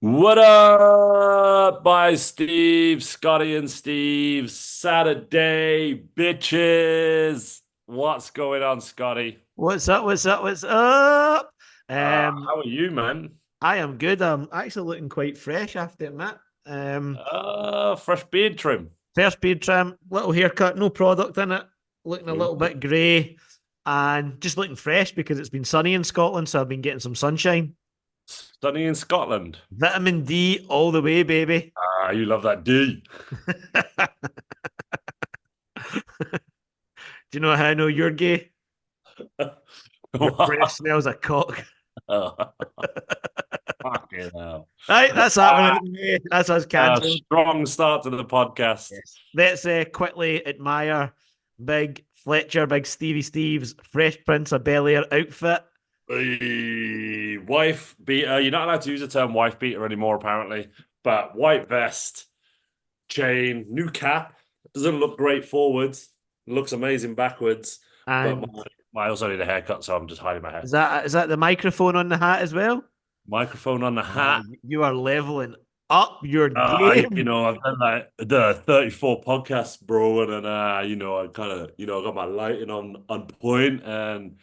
What up, by Steve, Scotty and Steve, Saturday, bitches. What's going on, Scotty? What's up? What's up? What's up? How are you, man? I am good. I'm actually looking quite fresh, I have to admit. Um, Fresh beard trim. First beard trim, little haircut, no product in it, looking a little Ooh. bit grey, and just looking fresh because it's been sunny in Scotland, so I've been getting some sunshine. Sunny in Scotland. Vitamin D all the way, baby. You love that D. Do you know how I know you're gay? Your breath What? smells of cock. Oh, fucking hell. Right, that's that one out Ah, of the way. That's us cancelled. strong start to the podcast. Yes. Let's quickly admire Big Fletcher, Big Stevie Steve's Fresh Prince of Bel Air outfit. Wife beater. You're not allowed to use the term wife beater anymore, apparently. But white vest, chain, new cap. Doesn't look great forwards. Looks amazing backwards. But And I also need a haircut, so I'm just hiding my hair. is that the microphone on the hat as well? Microphone on the Oh, hat. you are leveling up your game. I've done like the 34 podcasts, bro, and then I kind of, I got my lighting on point, and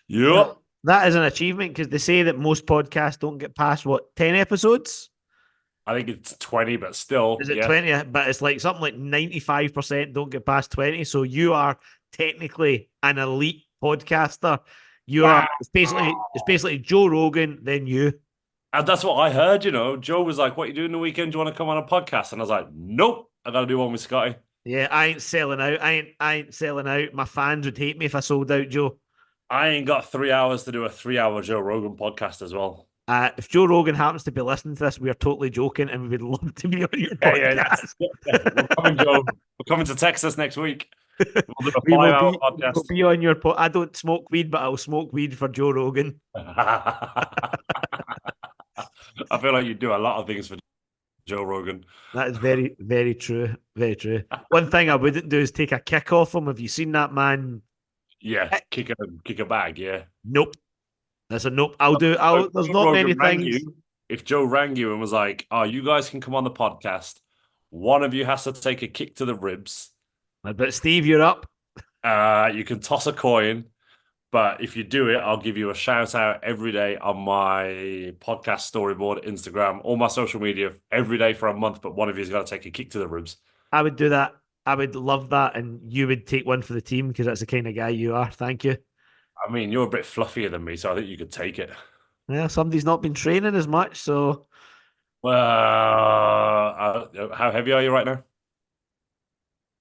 yep, Well, that is an achievement because they say that most podcasts don't get past what 10 episodes. I think it's 20, but still, Is it yeah. 20? But it's like something like 95% don't get past 20. So you are technically an elite podcaster. You are Wow. it's basically Joe Rogan, then you. And that's what I heard, Joe was like, "What you doing the weekend? Do you want to come on a podcast?" And I was like, "Nope, I got to do one with Scotty." Yeah, I ain't selling out. I ain't selling out. My fans would hate me if I sold out, Joe. I ain't got 3 hours to do a 3 hour Joe Rogan podcast as well. If Joe Rogan happens to be listening to this, we are totally joking and we would love to be on your Yeah, podcast. yeah. We're coming, Joe. We're coming to Texas next week. We'll do a we will 5 hour be we will podcast. be on your I don't smoke weed, but I'll smoke weed for Joe Rogan. I feel like you do a lot of things for Joe Rogan. That is very, very true. Very true. One thing I wouldn't do is take a kick off him. Have you seen that man? Yeah, kick a bag. Yeah. Nope. That's a nope. I'll do. So I'll. There's Joe not many Rogan rang things. you. If Joe rang you and was like, "Oh, you guys can come on the podcast. One of you has to take a kick to the ribs. But Steve, you're up. You can toss a coin, but if you do it, I'll give you a shout out every day on my podcast storyboard, Instagram, all my social media every day for a month. But one of you's got to take a kick to the ribs. I would do that. I would love that, and you would take one for the team because that's the kind of guy you are. Thank you. I mean, you're a bit fluffier than me, so I think you could take it. Yeah, somebody's not been training as much, so Well, how heavy are you right now?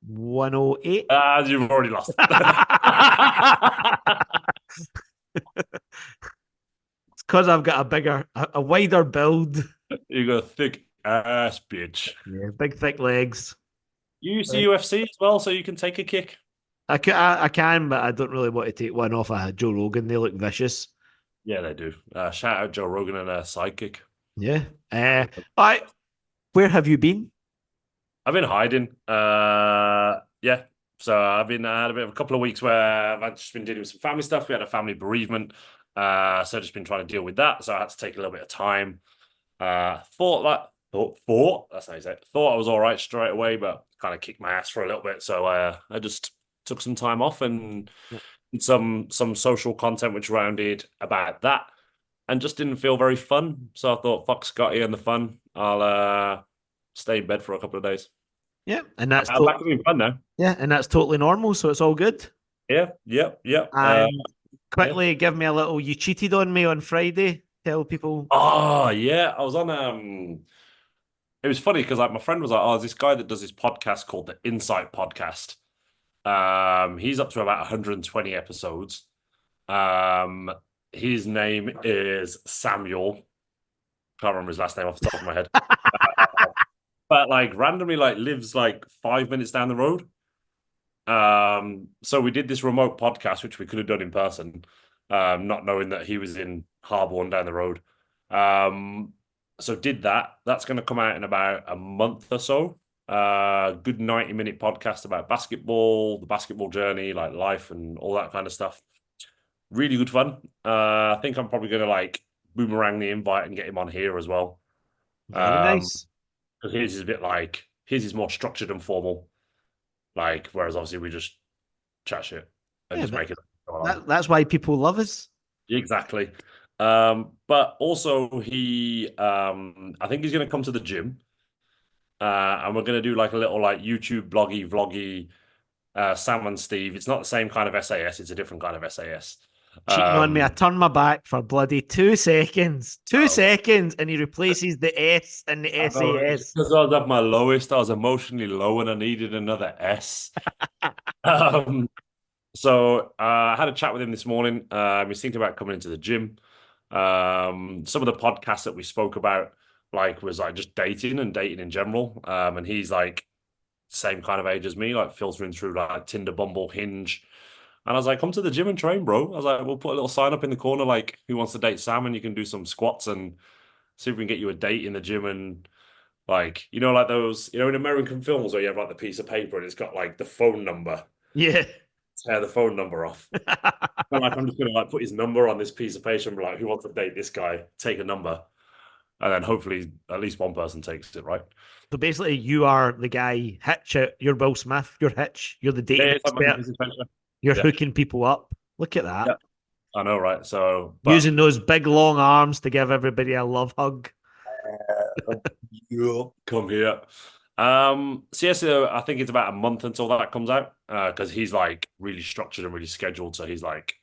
108. You've already lost. It's because I've got a wider build. You got a thick ass, bitch. Yeah, big thick legs. You used to Right. UFC as well, so you can take a kick. I can, but I don't really want to take one off of Joe Rogan. They look vicious. Yeah, they do. Shout out Joe Rogan and a sidekick. Yeah. I. Where have you been? I've been hiding. Yeah. So I've been I had a bit of a couple of weeks where I've just been dealing with some family stuff. We had a family bereavement. So I've just been trying to deal with that. So I had to take a little bit of time. Thought that's how you say it. Thought I was all right straight away, but kind of kicked my ass for a little bit. So I just took some time off and did some social content which rounded about that and just didn't feel very fun. So I thought, fuck Scotty and the fun. I'll stay in bed for a couple of days. Yeah, and that's I'm back to being fun now. yeah, and that's totally normal. So it's all good. Yeah, yeah, yeah. And Yeah. quickly give me a little. You cheated on me on Friday. Tell people. Oh yeah, I was on. It was funny because like my friend was like, "Oh, there's this guy that does this podcast called the Insight Podcast. He's up to about 120 episodes. Um, his name is Samuel. Can't remember his last name off the top of my head. But like randomly, like lives like 5 minutes down the road. So we did this remote podcast, which we could have done in person, not knowing that he was in Harborne down the road. Um, so did that. That's going to come out in about a month or so. Good 90-minute podcast about basketball, the basketball journey, like life and all that kind of stuff. Really good fun. I think I'm probably going to like boomerang the invite and get him on here as well. Very nice. Because his is a bit like his is more structured and formal. Like, whereas obviously we just chat shit and Yeah, just but make it go on. that's why people love us. Exactly. But also I think he's gonna come to the gym. And we're gonna do like a little like YouTube bloggy vloggy Sam and Steve. It's not the same kind of SAS, it's a different kind of SAS. Cheating on me. I Um turn my back for bloody 2 seconds. Two oh, seconds, and he replaces the S and the I know it's SAS. because I was at my lowest, I was emotionally low and I needed another S. Um I had a chat with him this morning. He's thinking about coming into the gym. Some of the podcasts that we spoke about, like, was like just dating and dating in general. And he's like same kind of age as me, like filtering through like Tinder, Bumble, Hinge. And I was like, come to the gym and train, bro. I was like, we'll put a little sign up in the corner, like, who wants to date Sam? And you can do some squats and see if we can get you a date in the gym. And like, like those, in American films where you have like the piece of paper and it's got like the phone number, Yeah. tear the phone number off. But like, I'm just gonna like put his number on this piece of paper and be like, who wants to date this guy? Take a number. And then hopefully at least one person takes it, right? So basically, you are the guy Hitch. You're Will Smith. You're Hitch. You're the Yeah, dating it's like my expert. business venture. You're Yeah, hooking people up. Look at that. yeah, I know, right? So, but Using those big long arms to give everybody a love hug. yeah, come here. So I think it's about a month until that comes out. Because he's like really structured and really scheduled. So he's like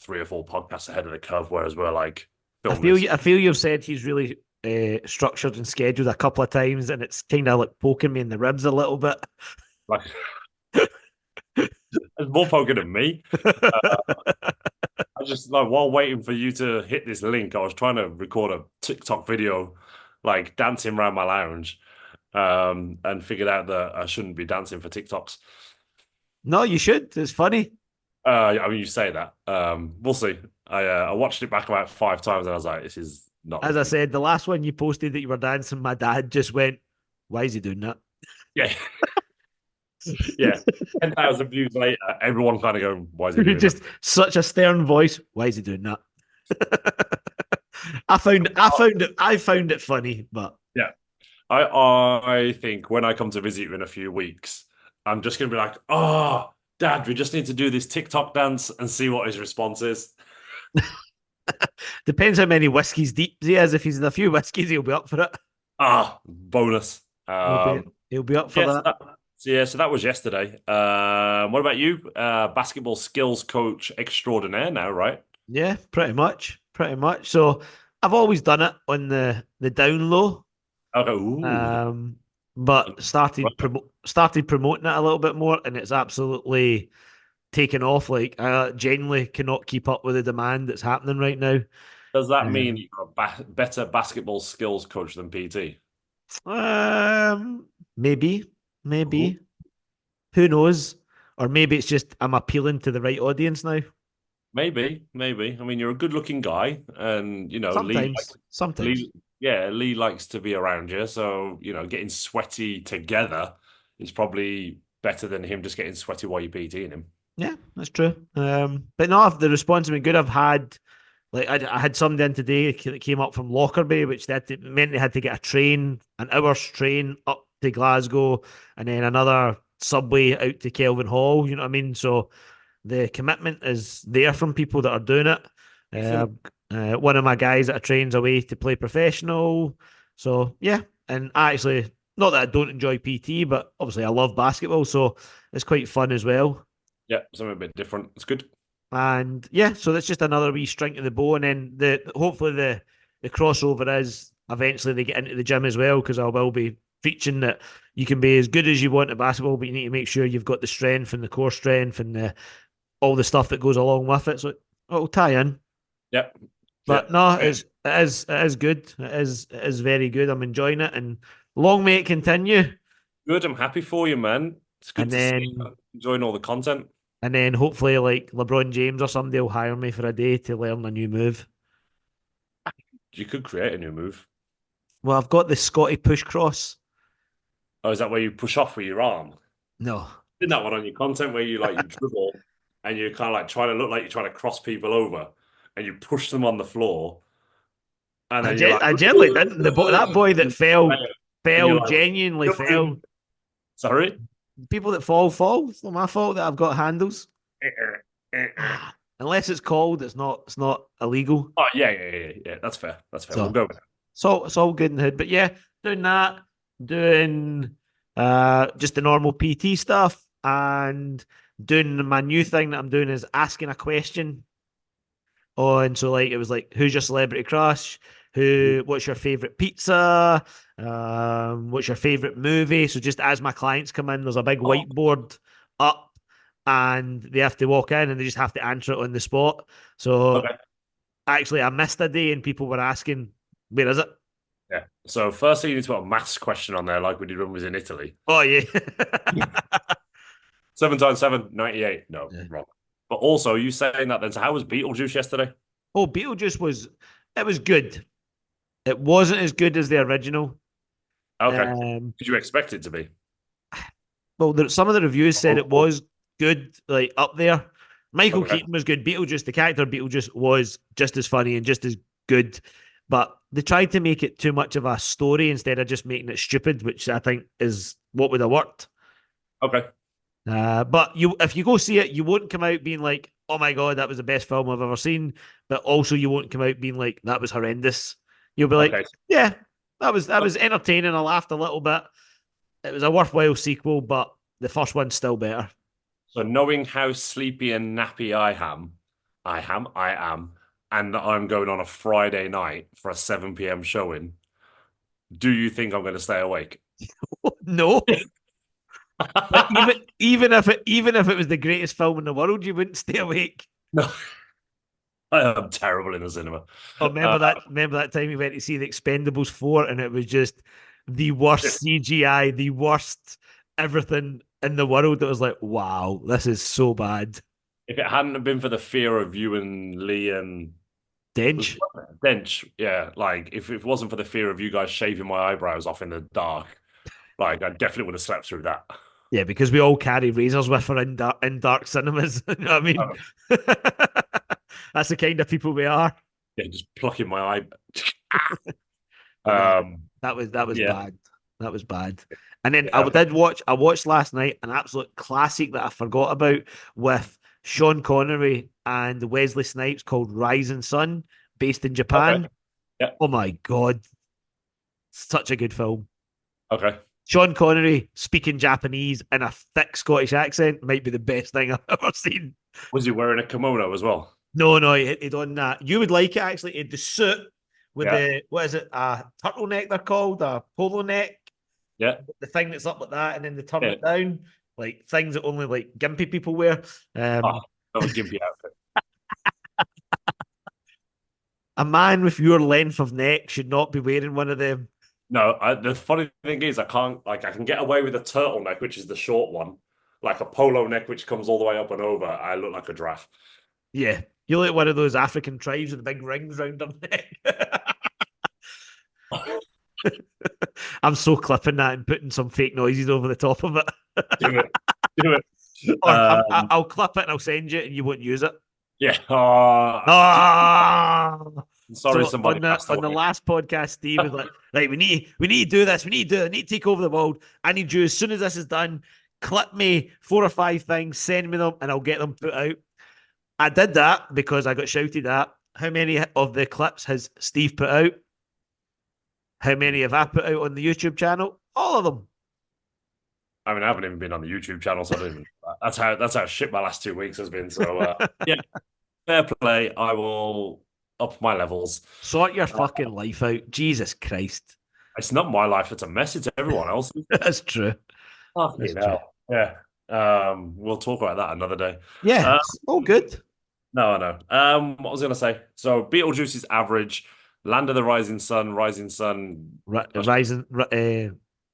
3 or 4 podcasts ahead of the curve, whereas we're like film this. I feel you've said he's really structured and scheduled a couple of times, and it's kind of like poking me in the ribs a little bit. Like there's more poking than me. I just like while waiting for you to hit this link, I was trying to record a TikTok video, like dancing around my lounge, and figured out that I shouldn't be dancing for TikToks. No, you should. It's funny. I mean, you say that. We'll see. I watched it back about 5 times, and I was like, this is not As I looking. said, the last one you posted that you were dancing, my dad just went, "Why is he doing that?" Yeah, yeah. 10,000 views later, everyone kind of going, why is he doing that? Just such a stern voice. Why is he doing that? I found it funny, but Yeah. I think when I come to visit you in a few weeks, I'm just gonna be like, oh, Dad, we just need to do this TikTok dance and see what his response is. depends how many whiskeys deep he is. If he's in a few whiskeys, he'll be up for it. Bonus. He'll be he'll be up for Yes, that. so that was yesterday. What about you? Basketball skills coach extraordinaire now, right? Yeah, pretty much, pretty much. So I've always done it on the down low, Okay. Ooh. um, but started promoting it a little bit more, and it's absolutely taken off. Like I genuinely cannot keep up with the demand that's happening right now. Does that mean Um, you're a better basketball skills coach than PT? maybe, Ooh. maybe, who knows? Or maybe it's just I'm appealing to the right audience now. Maybe, maybe. I mean, you're a good-looking guy, and Sometimes, sometimes. Lee, yeah, Lee likes to be around you. So getting sweaty together is probably better than him just getting sweaty while you're PTing him. Yeah, that's true. But no, the response has been good. I've had like I had somebody in today that came up from Lockerbie, which meant they had to get a train, an hour's train up to Glasgow, and then another subway out to Kelvin Hall. You know what I mean? So the commitment is there from people that are doing it. Uh, Decent. one of my guys that I trains away to play professional. So yeah, and I actually not that I don't enjoy PT, but obviously I love basketball, so it's quite fun as well. Yeah, something a bit different. It's good. And yeah, so that's just another wee string to the bow. And then hopefully the crossover is eventually they get into the gym as well, because I will be preaching that you can be as good as you want at basketball, but you need to make sure you've got the strength and the core strength and all the stuff that goes along with it. So it'll tie in. Yeah, yeah. But no, it is good. It is very good. I'm enjoying it, and long may it continue. Good. I'm happy for you, man. It's good And to see then you enjoying all the content. and then hopefully like LeBron James or somebody will hire me for a day to learn a new move. You could create a new move. Well, I've got the Scotty push cross. Oh, is that where you push off with your arm? No. Did that one on your content where you dribble and you're kind of like trying to look like you're trying to cross people over and you push them on the floor. and then you're like, I generally didn't. That boy that and you're fell, like, genuinely fell. jumping. Sorry. People that fall. It's not my fault that I've got handles. Unless it's cold, it's not illegal. Oh yeah. That's fair. That's fair. We'll So go with that. it's all good in the hood. But yeah, doing that, doing just the normal PT stuff, and doing my new thing that I'm doing is asking a question on. So like it was like, who's your celebrity crush? What's your favorite pizza? What's your favorite movie? So just as my clients come in, there's a big Oh, whiteboard up, and they have to walk in and they just have to answer it on the spot. So okay. actually, I missed a day and people were asking, where is it? Yeah. So firstly, you need to put a maths question on there, like we did when we was in Italy. Oh yeah. 7 times 7, 98. No, Yeah. wrong. But also, you saying that then? So how was Beetlejuice yesterday? Oh, Beetlejuice was it was good. It wasn't as good as the original. Okay. Um, Did you expect it to be? well, some of the reviews said it Oh, was good, like up there. Michael okay. Keaton was good. Beetlejuice, the character Beetlejuice, was just as funny and just as good. But they tried to make it too much of a story instead of just making it stupid, which I think is what would have worked. Okay. But if you go see it, you won't come out being like, "Oh my god, that was the best film I've ever seen." But also, you won't come out being like, "That was horrendous." You'll be like, Okay. "Yeah, that was entertaining. I laughed a little bit. It was a worthwhile sequel, but the first one's still better." So knowing how sleepy and nappy I am, and that I'm going on a Friday night for a 7 p.m. showing, do you think I'm going to stay awake? No, but even if it was the greatest film in the world, you wouldn't stay awake. No, I am terrible in the cinema. Oh, Uh, remember that time we went to see the Expendables 4 and it was just the worst CGI, the worst everything in the world. That was like, wow, this is so bad. if it hadn't have been for the fear of you and Lee and was Dench. Dench, yeah, like if it wasn't for the fear of you guys shaving my eyebrows off in the dark, like I definitely would have slept through that. Yeah, because we all carry razors with her in dark cinemas. You know what I mean? That's the kind of people we are. Yeah, just plucking my eye. But no, Um, that was yeah, bad. That was bad. And then yeah, I watched last night an absolute classic that I forgot about with Sean Connery and Wesley Snipes called Rising Sun, based in okay, Japan. yeah, Oh my god, such a good film. okay. Sean Connery speaking Japanese in a thick Scottish accent might be the best thing I've ever seen. Was he wearing a kimono as well? No, he done that. You would like it actually. He had the suit with Yeah, the what is it? A turtleneck they're called, a polo neck, yeah, the thing that's up like that, and then they turn yeah. it down, like things that only like gimpy people wear. Oh, that was gimpy outfit. A man with your length of neck should not be wearing one of them. No, the funny thing is, I can't like I can get away with a turtleneck, which is the short one, like a polo neck, which comes all the way up and over. I look like a giraffe. Yeah, you look like one of those African tribes with the big rings round their neck. I'm so clipping that and putting some fake noises over the top of it. Do it, do it. Or I'll clip it and I'll send you, and you won't use it. Yeah. Ah. Sorry, So somebody passed on the away. last podcast, Steve was like, "Right, we need to do this. We need to do it. I need to take over the world. I need you as soon as this is done. Clip me 4 or 5 things, send me them, and I'll get them put out." I did that because I got shouted at. How many of the clips has Steve put out? How many have I put out on the YouTube channel? All of them. I mean, I haven't even been on the YouTube channel, so I don't even. That's how shit my last 2 weeks has been. So yeah, fair play. I will up my levels. Sort your Uh, fucking life out. Jesus Christ. it's not my life; it's a message to everyone else. That's true. That's Fucking true. hell. Yeah. We'll talk about that another day. Yeah, Uh, it's all good. no, I know. What was I gonna say? So Beetlejuice is average. Land of the Rising Sun. Rising.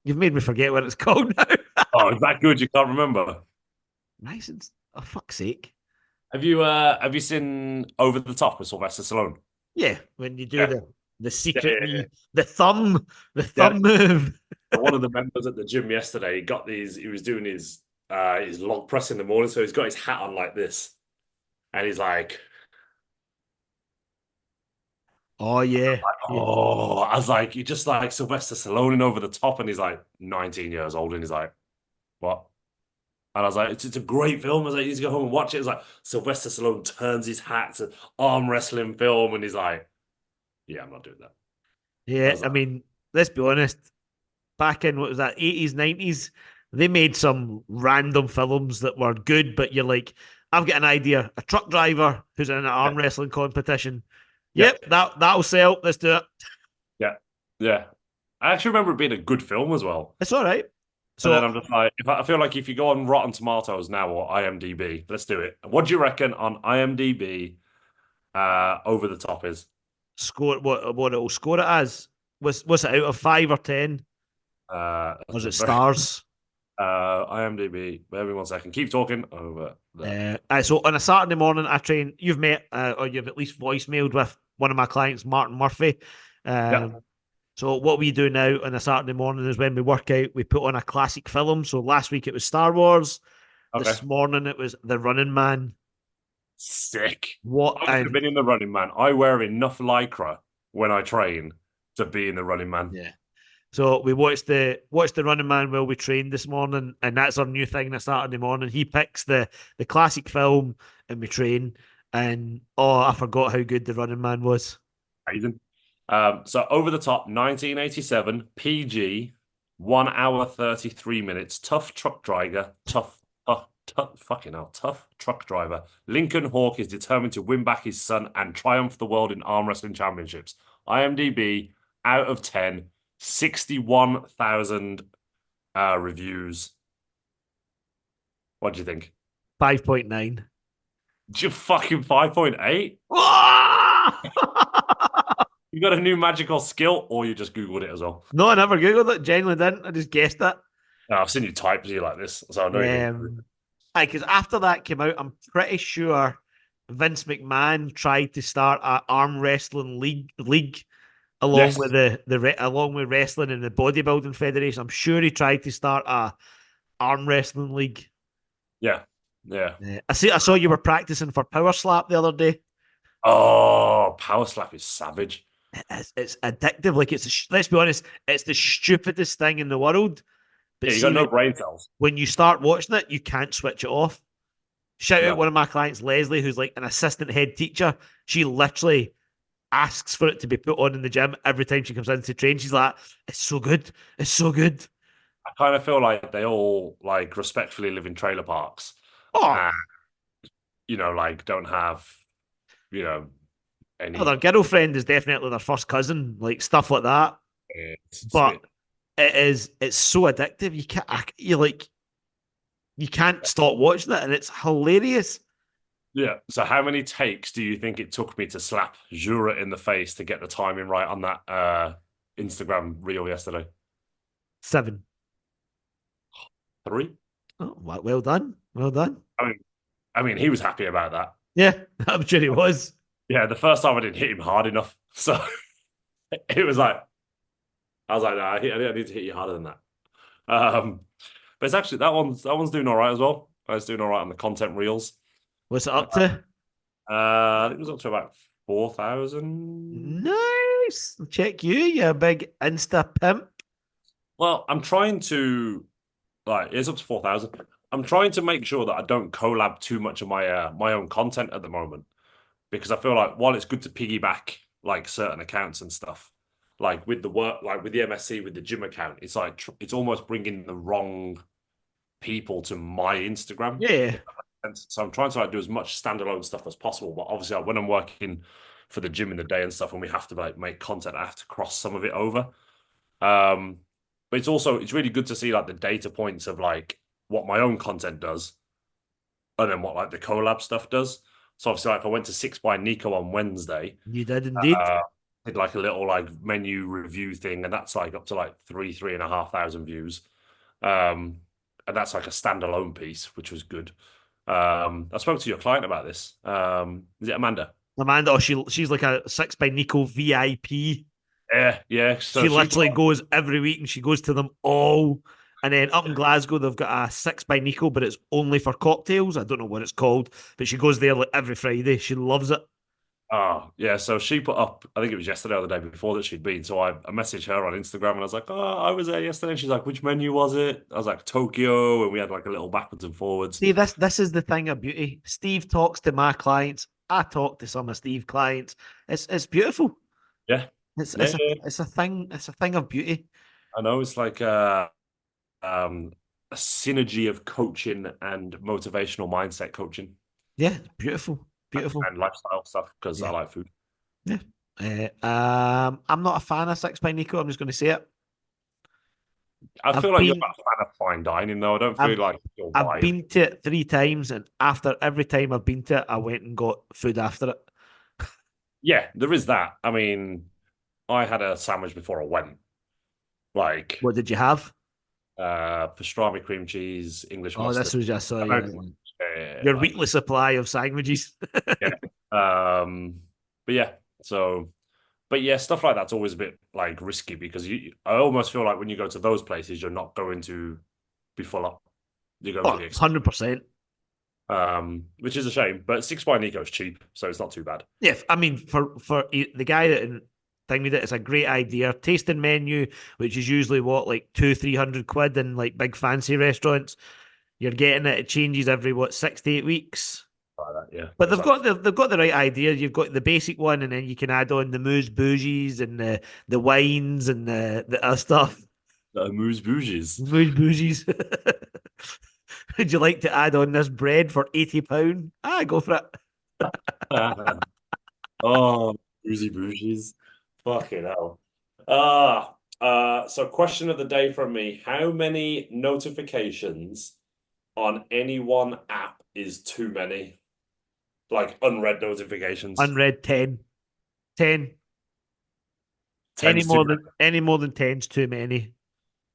You've made me forget what it's called now. Oh, is that good? You can't remember. Rising. Oh, fuck's sake. Have you seen Over the Top with Sylvester Stallone? Yeah, when you do Yeah. the Yeah, secret yeah, yeah. me the Yeah. thumb move. One of the members at the gym yesterday, he was doing his log press in the morning, so he's got his hat on like this. And he's like, Oh yeah, yeah, Oh, I was like, you just like Sylvester Stallone over the top, and he's like 19 years old, and he's like, what? And I was like, it's a great film. I was like, you need to go home and watch it. It's like Sylvester Stallone turns his hat to arm wrestling film, and he's like, yeah, I'm not doing that. I yeah. was I like, mean, let's be honest. Back in what was that, 80s, 90s, they made some random films that were good, but you're like, I've got an idea. A truck driver who's in an yeah, arm wrestling competition. yeah, Yep, that'll sell. Let's do it. yeah, yeah. I actually remember it being a good film as well. It's all right. And then So I'm just like, if I feel like if you go on Rotten Tomatoes now or IMDb, let's do it. What do you reckon on IMDb over the top is? score what it'll score it as. What's it out of 5 or 10? Or is it Very, stars? IMDb. Bear with me 1 second. Keep talking over there. So on a Saturday morning, I train. You've met or you've at least voicemailed with one of my clients, Martin Murphy. Yeah. So what we do now on a Saturday morning is when we work out, we put on a classic film. So last week it was Star Wars. Okay. This morning it was The Running Man. Sick. What I would have and been in the Running Man. I wear enough lycra when I train to be in the Running Man. yeah. So we watched the Running Man while we trained this morning, and that's our new thing on a Saturday morning. He picks the classic film, and we train. And oh, I forgot how good the Running Man was. Amazing. So over the top, 1987, PG, 1 hour 33 minutes. Tough truck driver, fucking hell, tough truck driver. Lincoln Hawk is determined to win back his son and triumph the world in arm wrestling championships. IMDb out of 10, 61,000 reviews. What do you think? 5.9. Just fucking 5.8? You got a new magical skill, or you just Googled it as well? No, I never Googled it. Genuinely didn't. I just guessed it. No, I've seen you type to you like this, so I know you didn't. Um, because after that came out, I'm pretty sure Vince McMahon tried to start an arm wrestling league along with Yes. along with wrestling and the bodybuilding federation. I'm sure he tried to start a arm wrestling league. Yeah. Yeah. I saw you were practicing for power slap the other day. Oh, power slap is savage. It's addictive. Like let's be honest, it's the stupidest thing in the world. But Yeah, you see, got no brain cells. when you start watching it, you can't switch it off. Shout out No. one of my clients, Leslie, who's like an assistant head teacher. She literally asks for it to be put on in the gym every time she comes in to train. She's like, "It's so good. It's so good." I kind of feel like they all like respectfully live in trailer parks Oh, and like don't have, you know, oh, their any girlfriend is definitely their first cousin, like stuff like that. But spit. it's so addictive. You like you can't stop watching it, and it's hilarious. Yeah. So how many takes do you think it took me to slap Jura in the face to get the timing right on that Instagram reel yesterday? 7. 3? Oh, well done, well done. I mean, he was happy about that. Yeah, I'm sure he was. Yeah, the first time I didn't hit him hard enough. So it was like, I was like, nah, I need to hit you harder than that. But it's actually that one's doing all right as well. It's doing all right on the content reels. What's it up to? I think it was up to about 4,000. Nice. Check you, you big Insta pimp. Well, I'm trying to it's up to 4,000. I'm trying to make sure that I don't collab too much of my own content at the moment because I feel like while it's good to piggyback like certain accounts and stuff, like with the work, like with the MSC, with the gym account, it's like it's almost bringing the wrong people to my Instagram. Yeah. So I'm trying to like do as much standalone stuff as possible. But obviously, like, when I'm working for the gym in the day and stuff, and we have to like make content, I have to cross some of it over. Um, but it's really good to see like the data points of like what my own content does, and then what like the collab stuff does. So obviously, like if I went to Six by Nico on Wednesday, You did indeed. did like a little like menu review thing, and that's like up to like 3,500 views. And that's like a standalone piece, which was good. I spoke to your client about this. Is it Amanda? Amanda, oh, she's like a Six by Nico VIP. Yeah, yeah. So She literally goes every week and she goes to them all. And then up in Glasgow, they've got a Six by Nico, but it's only for cocktails. I don't know what it's called, but she goes there like every Friday. She loves it. Oh, yeah. So she put up, I think it was yesterday or the day before that she'd been. So I messaged her on Instagram and I was like, oh, I was there yesterday. And she's like, which menu was it? I was like, Tokyo. And we had like a little backwards and forwards. See, this is the thing of beauty. Steve talks to my clients. I talk to some of Steve clients. It's beautiful. Yeah. It's Yeah. it's a Yeah. it's a thing. It's a thing of beauty. I know it's like um, a synergy of coaching and motivational mindset coaching Yeah, it's beautiful, and, beautiful. and lifestyle stuff because I Yeah, like food. yeah. I'm not a fan of six by Nico. I'm just going to say it. I I've feel like you're been, not a fan of fine dining, though. I don't I've, feel like your I've vibe. been to it 3 times, and after every time I've been to it, I went and got food after it. Yeah, there is that. I mean, I had a sandwich before I went, like What did you have? pastrami cream cheese, English Oh, mustard. this was just American mustard. your Like weekly supply of sandwiches. yeah. But yeah, so but yeah, stuff like that's always a bit like risky because I almost feel like when you go to those places, you're not going to be full up. You're going for Oh, the 100%. which is a shame. But Six by Nico's cheap, so it's not too bad. Yeah, I mean, for the guy that thing with it, it's a great idea. Tasting menu, which is usually what, like 200-300 quid in like big fancy restaurants. You're getting it. It changes every what 6 to 8 weeks. Like that, yeah. But It's like they've got the right idea. You've got the basic one, and then you can add on the moose bougies and the wines and the other stuff. amuse bougies. Moose bougies. Would you like to add on this bread for £80? Ah, go for it. Oh, boozy bougies. Fucking hell. So question of the day from me. How many notifications on any one app is too many? Like unread notifications. Unread 10. 10. Tens too many. Any more than 10's too many.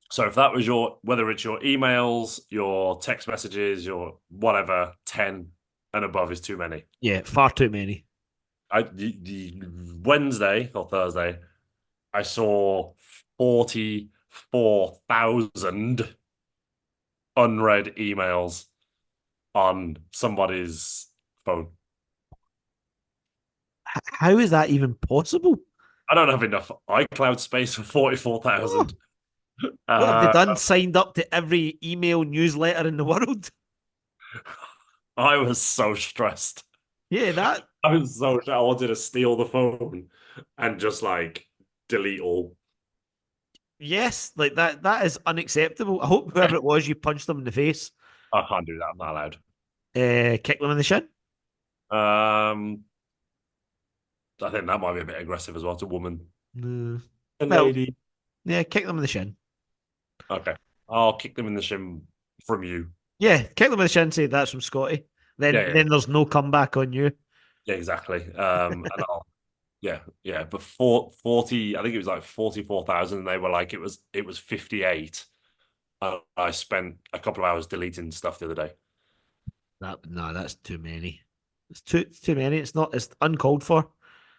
So if that was whether it's your emails, your text messages, your whatever, 10 and above is too many. Yeah, far too many. The Wednesday or Thursday, I saw 44,000 unread emails on somebody's phone. How is that even possible? I don't have enough iCloud space for Oh, 44,000. what have they Uh, done? Signed up to every email newsletter in the world? I was so stressed. Yeah, that. I was so stressed. I wanted to steal the phone and just like delete all. Yes, like that. That is unacceptable. I hope whoever it was, you punched them in the face, I can't do that. I'm not allowed. kick them in the shin. Um, I think that might be a bit aggressive as well. It's a woman, Mm. a Well, lady. yeah, kick them in the shin. Okay, I'll kick them in the shin from you. Yeah, kick them in the shin. Say that's from Scotty. Yeah, Then yeah, then there's no comeback on you. yeah, exactly. And I'll yeah, yeah. But 40, I think it was like 44,000. And they were like it was 58. I spent a couple of hours deleting stuff the other day. That no, that's too many. It's too many. It's not. It's uncalled for.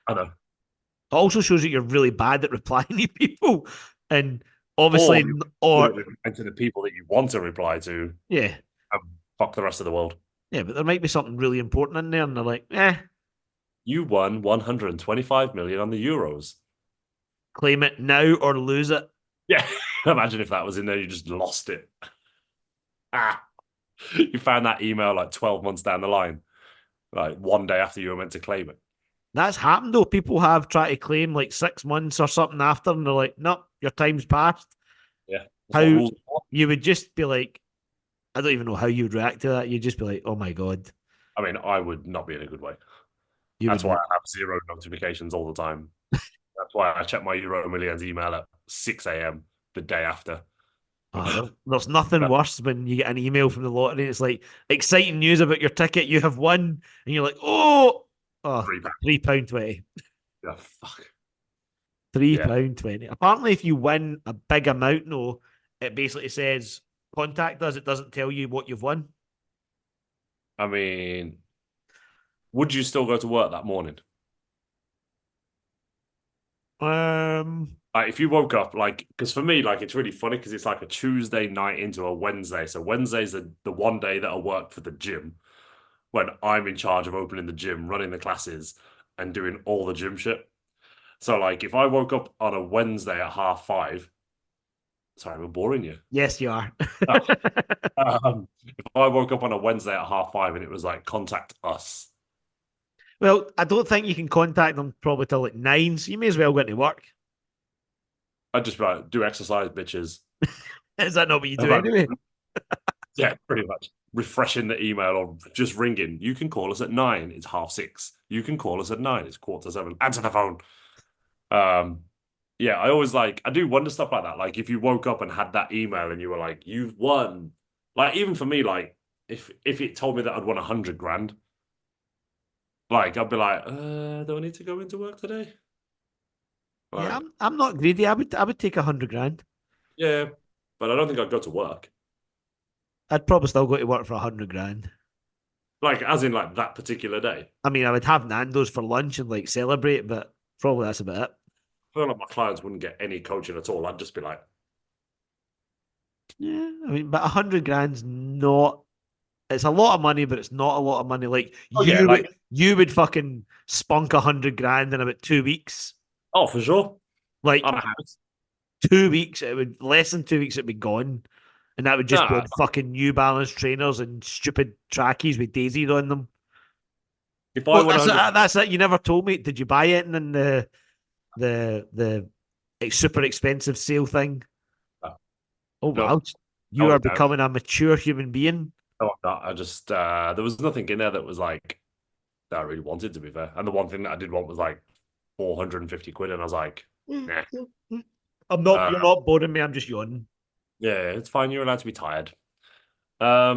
I know. It also shows that you're really bad at replying to people, and Or obviously, you or reply to the people that you want to reply to yeah, and fuck the rest of the world. yeah. But there might be something really important in there, and they're like, You won 125 million on the Euros. claim it now or lose it. Yeah, imagine if that was in there, you just lost it. Ah, you found that email like 12 months down the line, like one day after you were meant to claim it. That's happened though. People have tried to claim like 6 months or something after, and they're like, "No, your time's passed." Yeah, that's what How rules are. you would just be like, I don't even know how you'd react to that. You'd just be like, "Oh my god," I mean, I would not be in a good way. you That's would. why I have zero notifications all the time. That's why I check my Euro Millions email at 6 a.m. the day after. There's nothing worse when you get an email from the lottery. It's like exciting news about your ticket. You have won, and you're like, oh, £3. £3.20. Yeah, fuck. Three Yeah. pound 20. Apparently, if you win a big amount, no, it basically says contact us. It doesn't tell you what you've won. I mean, would you still go to work that morning? Um, Like, if you woke up, like, because for me, like, it's really funny because it's like a Tuesday night into a Wednesday. So Wednesday's the one day that I work for the gym when I'm in charge of opening the gym, running the classes. and doing all the gym shit. So like if I woke up on a Wednesday at 5:30, sorry, we're boring you. Yes, you are. If I woke up on a Wednesday at 5:30 and it was like contact us, Well, I don't think you can contact them probably till like 9, so you may as well go into work. I'd just be like, do exercise, bitches. Is that not what you I'm do like, anyway? yeah, pretty much. Refreshing the email or just ringing. You can call us at 9. It's 6:30. You can call us at 9. It's 7:15. Answer the phone. Um, yeah, I always like I do wonder stuff like that. Like if you woke up and had that email and you were like, you've won. Like even for me, like if it told me that I'd won 100 grand, like I'd be like, do I need to go into work today? Yeah, Like, I'm not greedy. I would take 100 grand. yeah, but I don't think I'd go to work. I'd probably still go to work for 100 grand. Like as in like that particular day. I mean, I would have Nando's for lunch and like celebrate, but probably that's about it. I feel like my clients wouldn't get any coaching at all. I'd just be like, Yeah, I mean, but 100 grand's not. It's a lot of money, but it's not a lot of money. Like oh yeah, you would, like you would fucking spunk 100 grand in about 2 weeks. oh for sure Like on a house. 2 weeks, it would less than 2 weeks, it'd be gone, and that would just be Nah, on fucking New Balance trainers and stupid trackies with daisies on them. if I Oh, won that's 100, that's it. You never told me. Did you buy it in the super expensive sale thing? Oh no, wow, you no, are I don't. becoming a mature human being. No, I'm not. I just there was nothing in there that was like that I really wanted to be fair. And the one thing that I did want was like 450 quid, and I was like, nah. I'm not. Uh, You're not boring me. I'm just yawning. yeah, it's fine. You're allowed to be tired. I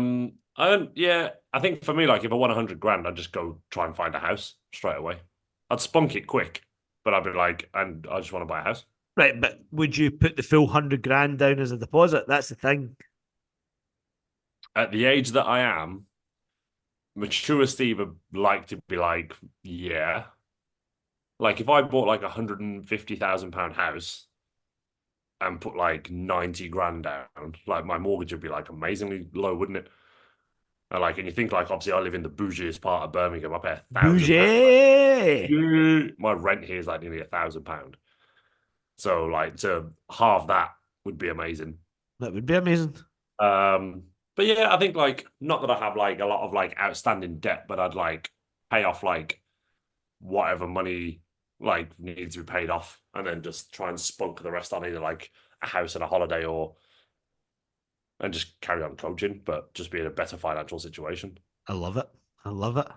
don't. Yeah, I think for me, like if I won 100 grand, I'd just go try and find a house straight away. I'd spunk it quick, but I'd be like, and I just want to buy a house. Right, but would you put the full 100 grand down as a deposit? That's the thing. At the age that I am, mature Steve would like to be like, yeah. Like if I bought like £150,000 house and put like 90 grand down, like my mortgage would be like amazingly low, wouldn't it? And you think like obviously I live in the bougiest part of Birmingham. I pay £1,000. Bougie. My rent here is like nearly £1,000. So like to halve that would be amazing. That would be amazing. But yeah, I think like not that I have like a lot of like outstanding debt, but I'd like pay off like whatever money like needs to be paid off, and then just try and spunk the rest on either like a house and a holiday or and just carry on coaching, but just be in a better financial situation. I love it. I love it.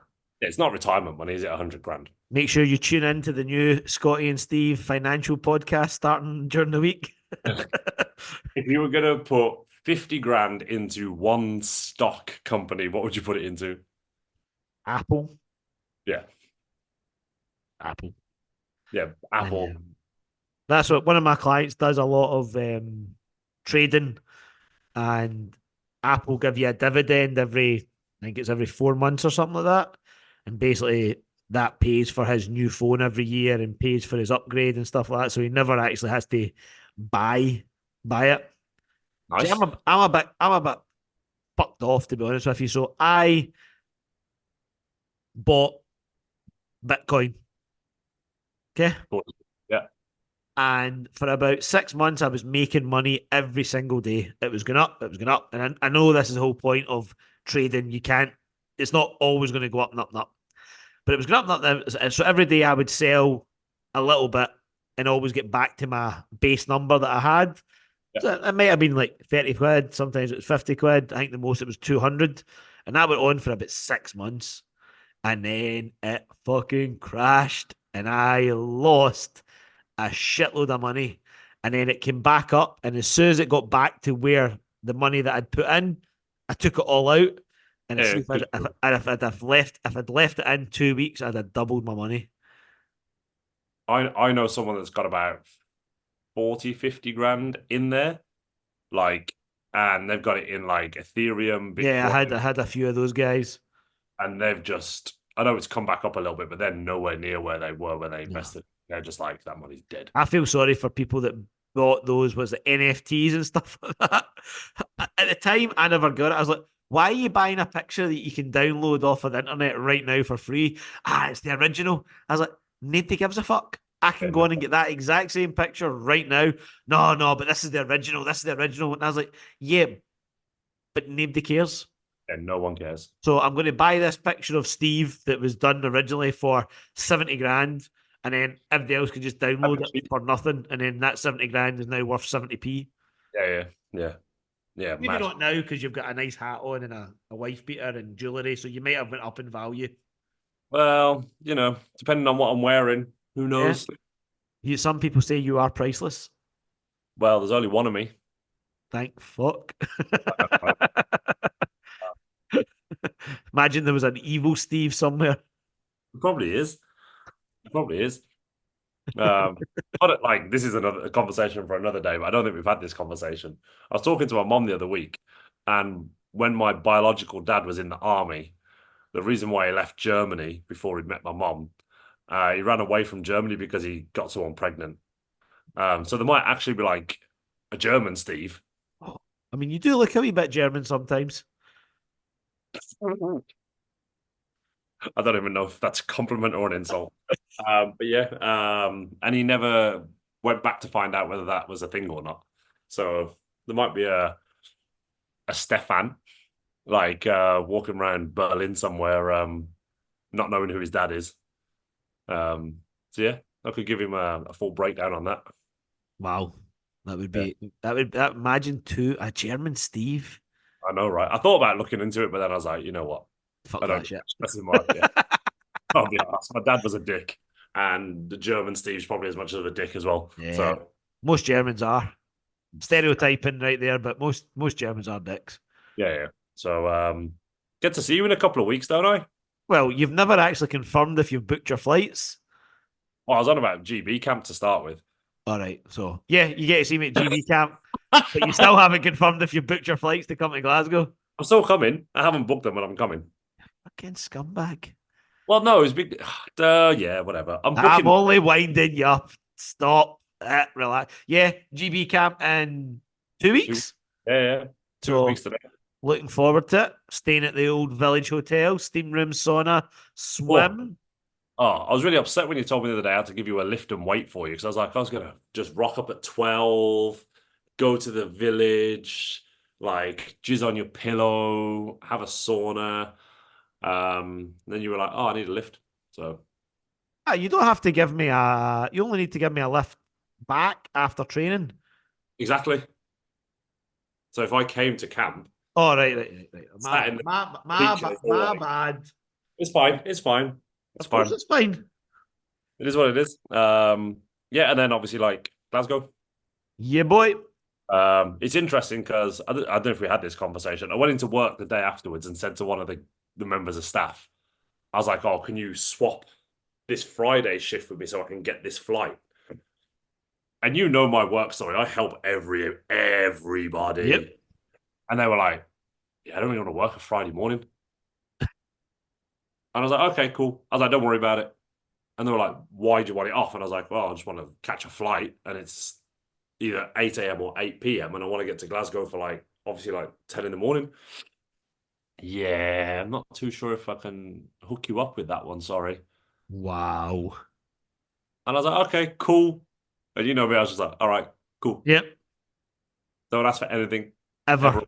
It's not retirement money, is it? 100 grand. Make sure you tune in to the new Scotty and Steve financial podcast starting during the week. If you were gonna put 50 grand into one stock company, what would you put it into? Apple. Yeah, Apple. yeah, Apple. Um, that's what one of my clients does a lot of trading, and Apple give you a dividend I think it's every 4 months or something like that. And basically, that pays for his new phone every year and pays for his upgrade and stuff like that. So he never actually has to buy buy it. See, Nice. I'm a bit fucked off to be honest with you. So I bought Bitcoin. Okay. Cool. Yeah. And for about 6 months, I was making money every single day. It was going up, it was going up. And I know this is the whole point of trading. It's not always going to go up and up and up. But it was going up and up. So every day I would sell a little bit and always get back to my base number that I had. Yeah. So it might have been like 30 quid. Sometimes it was 50 quid. I think the most it was 200. And that went on for about 6 months. And then it fucking crashed. And I lost a shitload of money. And then it came back up. And as soon as it got back to where the money that I'd put in, I took it all out. And Yeah, if I'd left it in 2 weeks, I'd have doubled my money. I know someone that's got about 40, 50 grand in there, like, and they've got it in like Ethereum, Yeah, I Bitcoin, had a few of those guys. and they've just, I know it's come back up a little bit, but they're nowhere near where they were when they No. invested. They're just like, that money's dead. I feel sorry for people that bought those was the NFTs and stuff like that. At the time, I never got it. I was like, Why are you buying a picture that you can download off of the internet right now for free? Ah, it's the original. I was like, nobody gives a fuck. I can And go on and get that exact same picture right now. No, no, but this is the original. This is the original. And I was like, yeah, but nobody cares. no one cares. So I'm going to buy this picture of Steve that was done originally for 70 grand. And then everybody else can just download it for nothing. And then that 70 grand is now worth 70p. Yeah, yeah, yeah, yeah. Maybe Mad. not now because you've got a nice hat on and a wife beater and jewellery. So you might have went up in value. Well, depending on what I'm wearing, who Yeah. knows? Some people say you are priceless. Well, there's only one of me. Thank fuck. Imagine there was an evil Steve somewhere. It probably is. It probably is. But like this is another a conversation for another day. But I don't think we've had this conversation. I was talking to my mom the other week, and when my biological dad was in the army, the reason why he left Germany before he met my mom, he ran away from Germany because he got someone pregnant. So there might actually be like a German Steve. Oh, I mean, you do look a wee bit German sometimes. I don't even know if that's a compliment or an insult. But yeah, and he never went back to find out whether that was a thing or not. So there might be a Stefan like walking around Berlin somewhere, not knowing who his dad is. So yeah, I could give him a full breakdown on that. Wow. That would Yeah, be that imagine two a German Steve. I know, right? I thought about looking into it, but then I was like, you know what? Fuck I don't that shit. stress in my yeah. I'll be honest. My dad was a dick, and the German Steve's probably as much of a dick as well. Yeah. So Most Germans are. Stereotyping right there, but most Germans are dicks. yeah, yeah. So get to see you in a couple of weeks, don't I? Well, you've never actually confirmed if you've booked your flights. Well, I was on about GB camp to start with. All right. So yeah, you get to see me at GB camp, but you still haven't confirmed if you've booked your flights to come to Glasgow. I'm still coming. I haven't booked them, but I'm coming. Fucking scumbag. Well, no, it's big. Yeah, whatever. I'm I'm booking only winding you up. Stop. Relax. Yeah, GB camp in 2 weeks. weeks. Yeah, yeah. Two So weeks today. looking forward to it. Staying at the old village hotel, steam room, sauna, Oh, swim. I was really upset when you told me the other day I had to give you a lift and wait for you because I was like, I was gonna just rock up at 12, go to the village, like jizz on your pillow, have a sauna. Then you were like, oh, I need a lift. So You don't have to give me a. You only need to give me a lift back after training. exactly. So if I came to camp, Oh, right. sat in the feature all My like, bad. it's fine, it's fine, it's Of course, fine. it's fine. It is what it is. Yeah, and then obviously like Glasgow. Yeah, boy. It's interesting because I don't know if we had this conversation. I went into work the day afterwards and said to one of the members of staff, I was like, "Oh, can you swap this Friday shift with me so I can get this flight?" And you know my work story. I help everybody, Yep. and they were like, "Yeah, I don't really want to work a Friday morning." And I was like, "Okay, cool." I was like, "Don't worry about it." And they were like, "Why do you want it off?" And I was like, "Well, I just want to catch a flight, and it's either 8 a.m. or 8 p.m. and I want to get to Glasgow for like obviously like 10 in the morning." Yeah, I'm not too sure if I can hook you up with that one, sorry. Wow. And I was like, okay, cool. And you know me, I was just like, all right, cool. Yep. Don't ask for anything ever, Ever.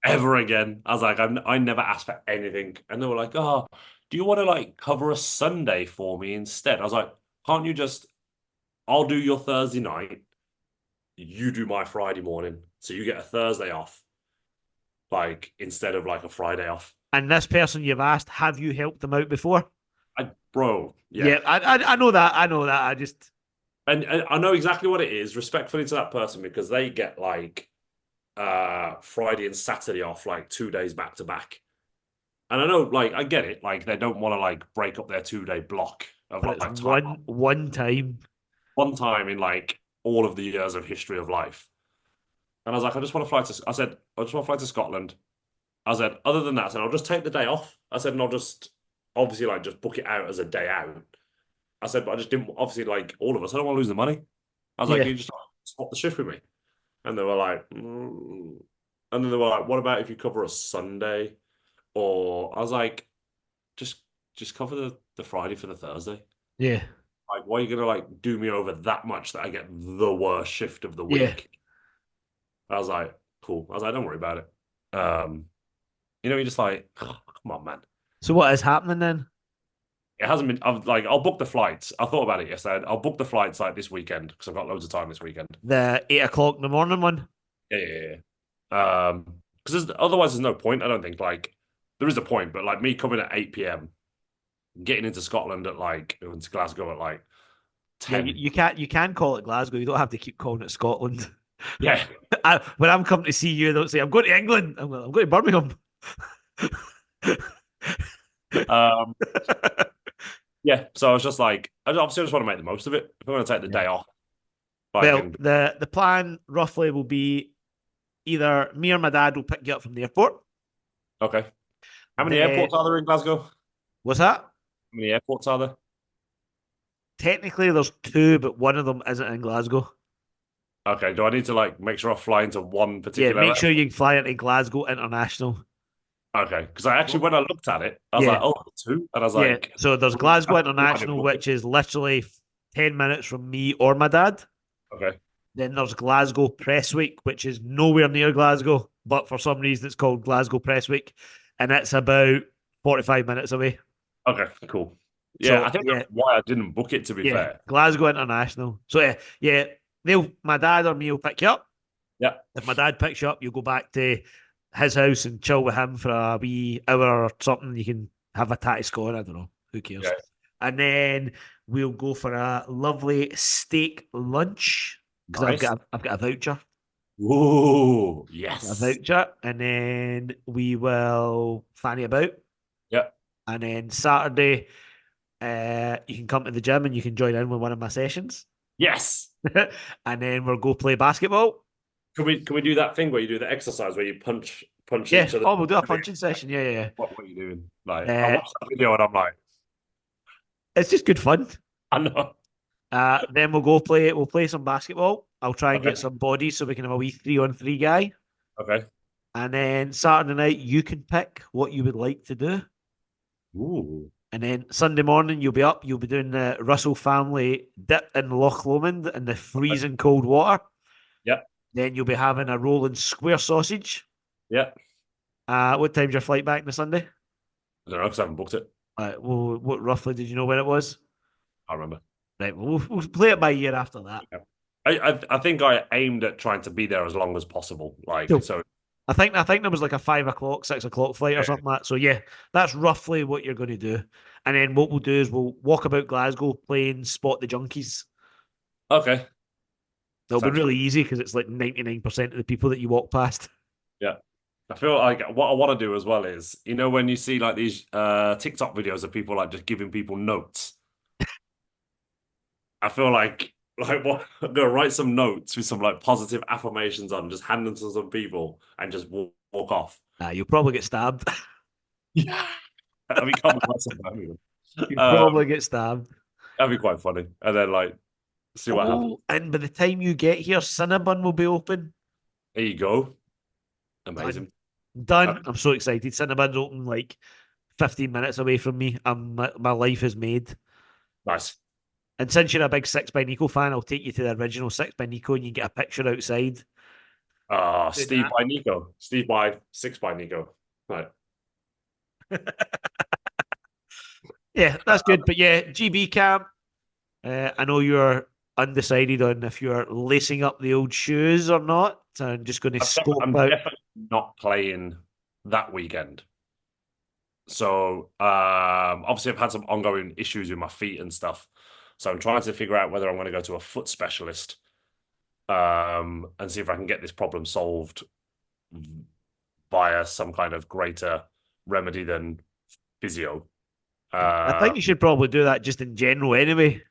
ever again. I was like, I never asked for anything. And they were like, oh, do you want to like cover a Sunday for me instead? I was like, can't you just, I'll do your Thursday night, you do my Friday morning. So you get a Thursday off, like instead of like a Friday off. And this person you've asked, have you helped them out before? Bro, yeah. Yeah, I know that. I know that. I just And I know exactly what it is, respectfully to that person, because they get like Friday and Saturday off like 2 days back to back. And I know, like, I get it. Like, they don't want to like break up their 2 day block of but it's like time one time. one time in like all of the years of history of life. And I was like, I said, I just want to fly to Scotland. I said, other than that, I said, I'll just take the day off. I said, and I'll just obviously like just book it out as a day out. I said, but I just didn't obviously like all of us. I don't want to lose the money. I was like, Yeah. can you just swap the shift with me? And they were like, And then they were like, what about if you cover a Sunday? or I was like, just cover the Friday for the Thursday. Yeah. Like, why are you gonna like do me over that much that I get the worst shift of the Yeah. week? I was like, cool. I was like, don't worry about it. You're just like, oh, come on, man. So what is happening then? It hasn't been. I've like, I'll book the flights. I thought about it yesterday. I'll book the flights like this weekend because I've got loads of time this weekend. The 8 o'clock in the morning one? Yeah, yeah, yeah. Because otherwise there's no point. I don't think like there is a point, but like me coming at 8 p.m., getting into Scotland at like into Glasgow at like Yeah, 10. you can call it Glasgow. You don't have to keep calling it Scotland. Yeah. When I'm coming to see you, they don't say I'm going to England. I'm going to Birmingham. Um, yeah. So I was just like, obviously I just want to make the most of it. If I'm going to take the Yeah. day off, I Well, can. the plan roughly will be either me or my dad will pick you up from the airport. Okay. How many Then airports are there in Glasgow? How what's that? many airports are there? Technically, there's two, but one of them isn't in Glasgow. Okay. Do I need to like make sure I fly into one Yeah, particular make sure airport? you fly into Glasgow International. Okay. Because I actually, when I looked at it, I was like, Yeah, oh, two. And I was yeah. like, So there's well, Glasgow that's why I didn't International, book it. which is literally 10 minutes from me or my dad. Okay. Then there's Glasgow Press Week, which is nowhere near Glasgow, but for some reason it's called Glasgow Press Week, and it's about 45 minutes away. Okay. Cool. Yeah. So I think yeah, that's why I didn't book it, to be yeah, fair. Glasgow International. So yeah, my dad or me will pick you up. Yeah. If my dad picks you up, you'll go back to his house and chill with him for a wee hour or something. You can have a tatty score. I don't know. Who cares? Yeah. And then we'll go for a lovely steak lunch because Nice. I've got a voucher. Ooh, A yes. voucher, and then we will fanny about. Yeah. And then Saturday, you can come to the gym and you can join in with one of my sessions. Yes. And then we'll go play basketball. Can we do that thing where you do the exercise where you punch Yeah. each other? Oh, we'll do a punching session. Yeah. What are you doing? Like I Yeah. watched that video and I'm like, It's just good fun. I know. Then we'll play some basketball. I'll try and get Okay. some bodies so we can have a wee 3-on-3 guy. Okay. And then Saturday night, you can pick what you would like to do. Ooh. And then Sunday morning, you'll be up. You'll be doing the Russell family dip in Loch Lomond in the Okay. freezing cold water. Yeah. Then you'll be having a rolling square sausage. Yeah. What time's your flight back on the Sunday? I don't know because I haven't booked it. Well, what roughly did you know when it was? I remember. Right, we'll play it by year after that. Yeah. I think I aimed at trying to be there as long as possible. Like Cool. so. I think there was like a 5 o'clock, 6 o'clock flight or Yeah. something like that. So yeah, that's roughly what you're going to do. And then what we'll do is we'll walk about Glasgow playing Spot the Junkies. Okay. It'll be Sounds really fun. easy because it's like 99% of the people that you walk past. Yeah. I feel like what I want to do as well is, when you see like these TikTok videos of people like just giving people notes. I feel like what I'm gonna write some notes with some like positive affirmations on, just hand them to some people and just walk off. You'll probably get stabbed. Yeah. That'd be common for some Birmingham. You'll Um, probably get stabbed. that'd be quite funny. And then like see what happens. Oh, and by the time you get here, Cinnabon will be open. There you go. Done. Amazing. Uh, Done. I'm so excited. Cinnabon's open like 15 minutes away from me. My life is made. nice. And since you're a big Six by Nico fan, I'll take you to the original Six by Nico and you get a picture outside. Do Steve that. by Nico. Steve by Six by Nico. Right. Yeah, that's good. But yeah, GB camp. I know you're undecided on if you're lacing up the old shoes or not. So I'm just going to scope I'm out. definitely not playing that weekend. So obviously I've had some ongoing issues with my feet and stuff. So I'm trying to figure out whether I'm going to go to a foot specialist and see if I can get this problem solved via some kind of greater remedy than physio. I think you should probably do that just in general anyway.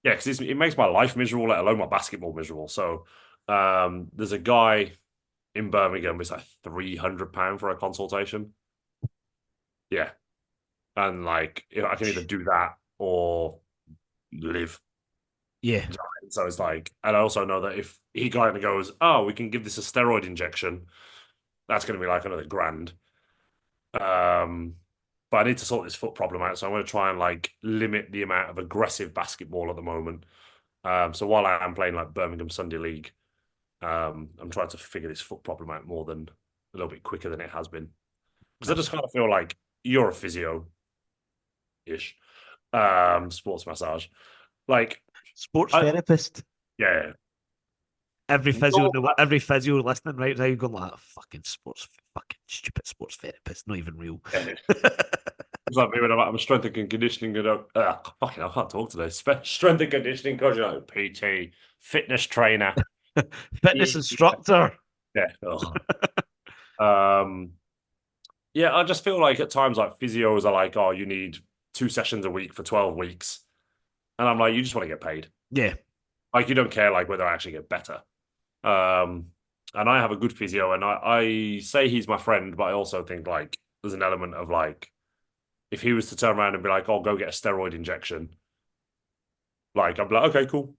Yeah, because it makes my life miserable, let alone my basketball miserable. So there's a guy in Birmingham, it's like £300 for a consultation. Yeah. And like I can either do that or live. Yeah. So it's like, and I also know that if he kind of goes, oh, we can give this a steroid injection, that's going to be like another grand. Um, but I need to sort this foot problem out, so I'm going to try and like limit the amount of aggressive basketball at the moment. So while I am playing like Birmingham Sunday League, I'm trying to figure this foot problem out more than a little bit quicker than it has been. Because I just kind of feel like you're a physio-ish, sports massage. Like, Sports I therapist. yeah, Every physio, you're, every physio listening right now, going like, fucking fucking stupid sports therapist, not even real. yeah. It's like me when I'm a strength and conditioning, fucking, I can't talk today. Strength and conditioning coach, like PT, fitness trainer. Fitness instructor. Yeah. Ugh. Um, yeah, I just feel like at times like physios are like, oh, you need 2 sessions a week for 12 weeks. And I'm like, you just want to get paid. Yeah. Like you don't care like whether I actually get better. Um, and I have a good physio and I say he's my friend, but I also think like there's an element of like if he was to turn around and be like, oh, go get a steroid injection, like I'd be like, okay, cool.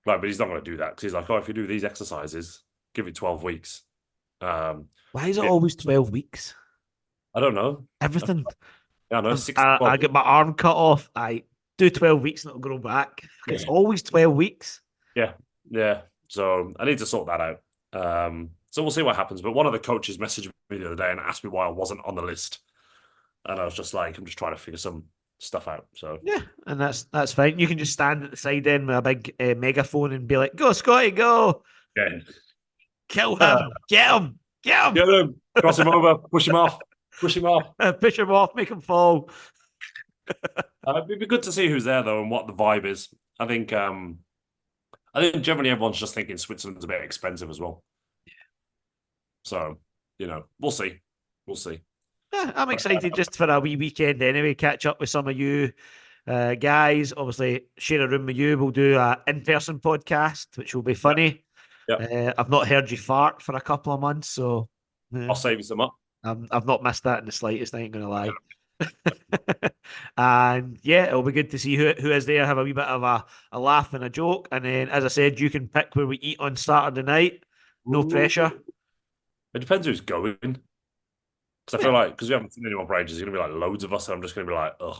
Like, but he's not going to do that because he's like, oh, if you do these exercises, give it 12 weeks. Um, Why is it it, always 12 weeks? I don't know. Everything. Yeah, I know, six to I 12 get my arm cut off. I do 12 weeks and it'll grow back. It's Yeah. always 12 weeks. Yeah. Yeah. So I need to sort that out. So we'll see what happens. But one of the coaches messaged me the other day and asked me why I wasn't on the list. And I was just like, I'm just trying to figure some stuff out. So Yeah, and that's fine. You can just stand at the side then with a big megaphone and be like, "Go, Scotty, go! yeah. Kill him! Get him! Get him, cross him over, push him off, push him off. Push him off, make him fall." It'd be good to see who's there though and what the vibe is. I think generally everyone's just thinking Switzerland's a bit expensive as well. So, we'll see. We'll see. Yeah, I'm But, excited just for a wee weekend anyway. Catch up with some of you guys. Obviously, share a room with you. We'll do a in-person podcast, which will be yeah, funny. yeah. I've not heard you fart for a couple of months, so I'll save you some up. I've not missed that in the slightest. I ain't gonna lie. And yeah, it'll be good to see who is there. Have a wee bit of a laugh and a joke, and then, as I said, you can pick where we eat on Saturday night. No Ooh. pressure. It depends who's going. Because I feel Yeah. like, because we haven't seen anyone for ages, there's going to be like loads of us, and I'm just going to be like, ugh,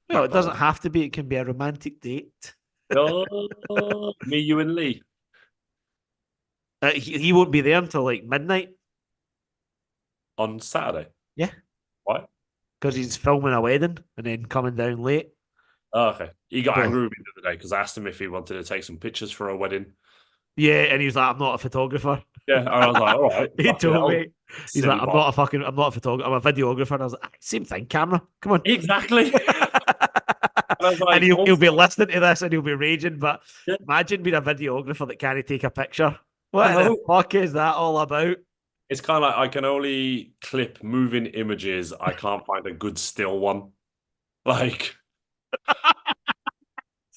Well, it doesn't McDonald's. have to be. It can be a romantic date. Oh, me, you, and Lee He won't be there until like midnight. on Saturday. Yeah, Why? because he's filming a wedding and then coming down late. Oh, okay. He got So angry with me the other day because I asked him if he wanted to take some pictures for a wedding. yeah, and he was like, "I'm not a photographer." Yeah, and I was like, all right, He fucking told hell. me he's like, Silly "I'm boy. not a fucking, I'm not a photographer. I'm a videographer." And I was like, "Same thing, camera. Come on." Exactly. And I was And like, he'll be also, listening to this and he'll be raging. But yeah, imagine being a videographer that can't take a picture. I What the know. fuck is that all about? It's kind of like I can only clip moving images. I can't find a good still one. Like,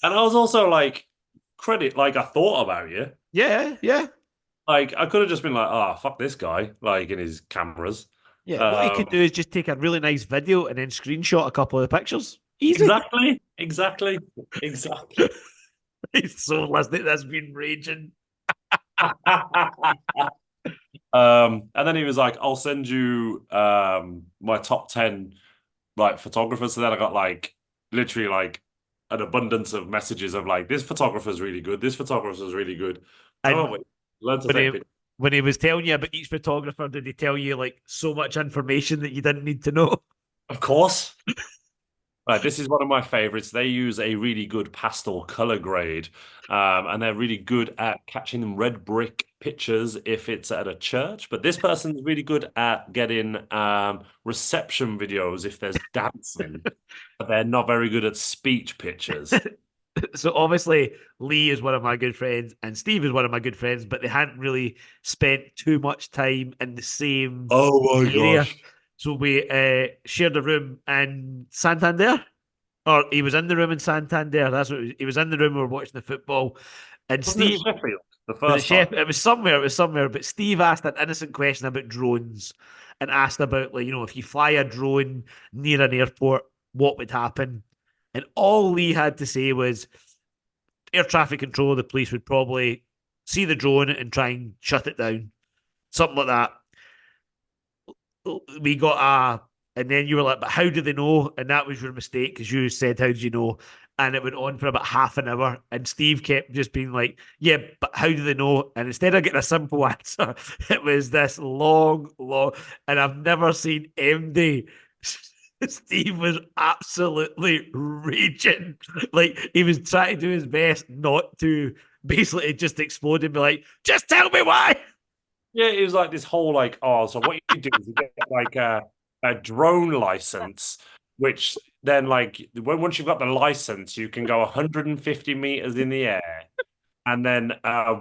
and I was also like, credit, like I thought about you. Yeah, yeah, Like I could have just been like, oh, fuck this guy, like in his cameras. yeah. What he Um, could do is just take a really nice video and then screenshot a couple of the pictures. Easy. exactly, exactly, exactly. He's so listening. That's been raging. And then he was like, I'll send you my top 10 like photographers. So then I got like literally like an abundance of messages of like this photographer's really good, this photographer's really good. Oh And wait, learn to when take he pictures. when he was telling you about each photographer, did he tell you like so much information that you didn't need to know? Of course. Right, this is one of my favorites. They use a really good pastel color grade, and they're really good at catching them red brick pictures if it's at a church. But this person's really good at getting reception videos if there's dancing, but they're not very good at speech pictures. So obviously Lee is one of my good friends and Steve is one of my good friends, but they hadn't really spent too much time in the same Oh my area. gosh. So we shared a room in Santander, or he was in the room in Santander. That's what he was in the room. We were watching the football, and Wasn't it Steve Sheffield the was it first time? chef. It was somewhere. It was somewhere. But Steve asked an innocent question about drones, and asked about like if you fly a drone near an airport, what would happen? And all Lee had to say was air traffic control. The police would probably see the drone and try and shut it down, something like that. We got And then you were like, but how do they know? And that was your mistake because you said, how did you know? And it went on for about half an hour. And Steve kept just being like, yeah, but how do they know? And instead of getting a simple answer, it was this long. And I've never seen MD. Steve was absolutely raging. Like he was trying to do his best not to basically just explode and be like, just tell me why. Yeah, it was like this whole like, oh, so what you do is you get like a drone license, which then like once you've got the license, you can go 150 meters in the air. And then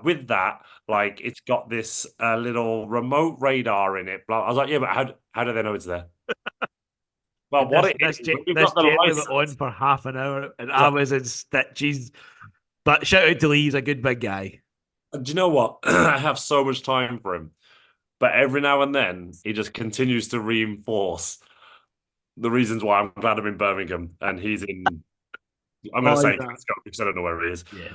with that, like it's got this little remote radar in it. I was like, yeah, but how do they know it's there? Well, And what this it this is, when you've this got the gently went on license, for half an hour, and it's I like, was in stitches. But shout out to Lee, he's a good big guy. do you know what? I have so much time for him, but every now and then he just continues to reinforce the reasons why I'm glad I'm in Birmingham and he's in. I'm going to Oh, say he's a, Glasgow because I don't know where he is. yeah,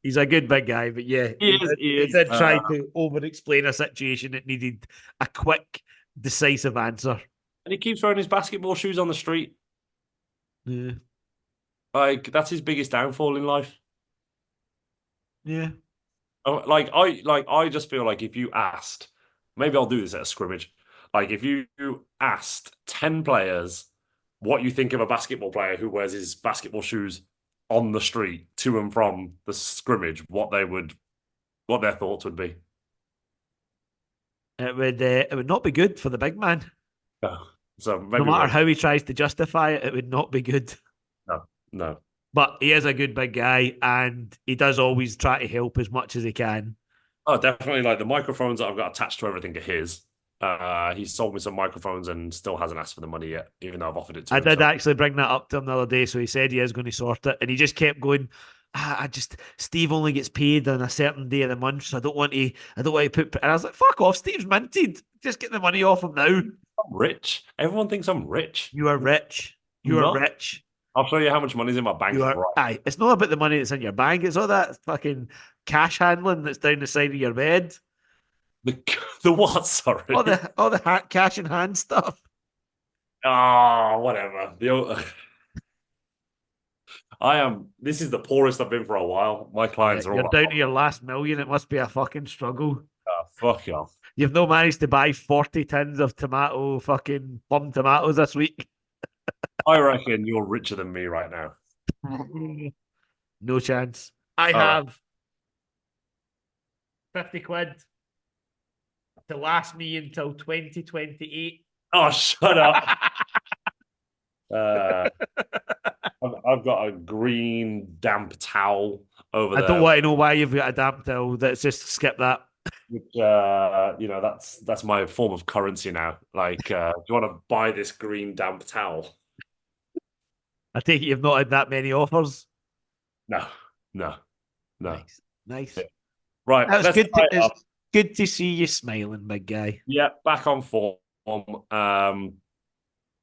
he's a Um, good big guy. But yeah, he is. He he is. did try to over explain a situation that needed a quick, decisive answer. And he keeps throwing his basketball shoes on the street. Yeah, Like that's his biggest downfall in life. yeah. Like I just feel like if you asked, maybe I'll do this at a scrimmage. Like if you asked 10 players what you think of a basketball player who wears his basketball shoes on the street to and from the scrimmage, what their thoughts would be. It would not be good for the big man. No. So No maybe matter we'll how he tries to justify it, it would not be good. no, no. But he is a good big guy, and he does always try to help as much as he can. Oh, definitely. Like the microphones that I've got attached to everything are his. He's sold me some microphones and still hasn't asked for the money yet, even though I've offered it to I him. did So actually bring that up to him the other day, so he said he is going to sort it, and he just kept going. I just Steve only gets paid on a certain day of the month, so I don't want to put. And I was like, "Fuck off, Steve's minted. Just get the money off him now. I'm rich. Everyone thinks I'm rich. You are rich. You I'm are not. rich. I'll show you how much money's in my bank You are. right. Aye, it's not about the money that's in your bank. It's all that fucking cash handling that's down the side of your bed. The the what? Sorry. All the cash in hand stuff. Oh, whatever. I am. This is the poorest I've been for a while. My Yeah, clients are all you're like, down to your last million. It must be a fucking struggle. oh, "Fuck off." You've not managed to buy 40 tins of tomato fucking plum tomatoes this week. I reckon you're richer than me right now. No chance. I All right. have 50 quid to last me until 2028. Oh, shut up. Uh, I've got a green damp towel over I don't there, want to know why you've got a damp towel. Let's just skip that. which that's my form of currency now. Like, do you want to buy this green damp towel? I take it you've not had that many offers. No, no, no. Nice. Nice. Yeah. Right, That's let's good. tie it It's up. good to see you smiling, big guy. Yeah, back on form.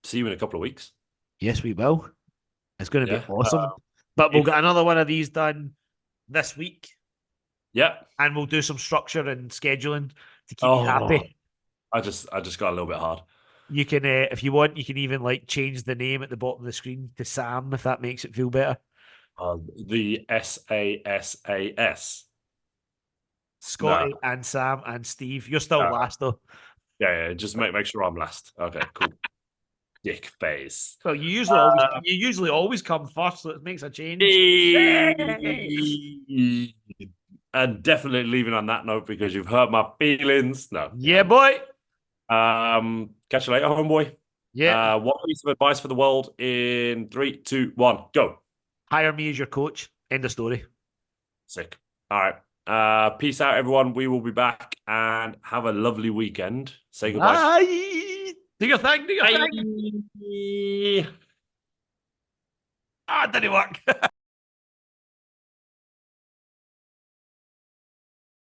See you in a couple of weeks. Yes, we will. It's going to be Yeah. awesome. But we'll If get another one of these done this week, yeah. and we'll do some structure and scheduling to keep you Oh, happy. I just got a little bit hard. You can, if you want, you can even like change the name at the bottom of the screen to Sam if that makes it feel better. The SASAS. No, Scotty and Sam and Steve. You're still no. last though. Yeah. Just make sure I'm last. Okay, cool. Dick face. Well, Uh, you usually always come first, so it makes a change. Yay! and definitely leaving on that note because you've hurt my feelings. No, you Yeah, haven't. boy. Catch you later, homeboy. Yeah. One piece of advice for the world in three, two, one, go. Hire me as your coach. End of story. Sick. All right. Peace out, everyone. We will be back and have a lovely weekend. Say goodbye. Bye. Do your thing. Do your thing. Bye. Ah, didn't work.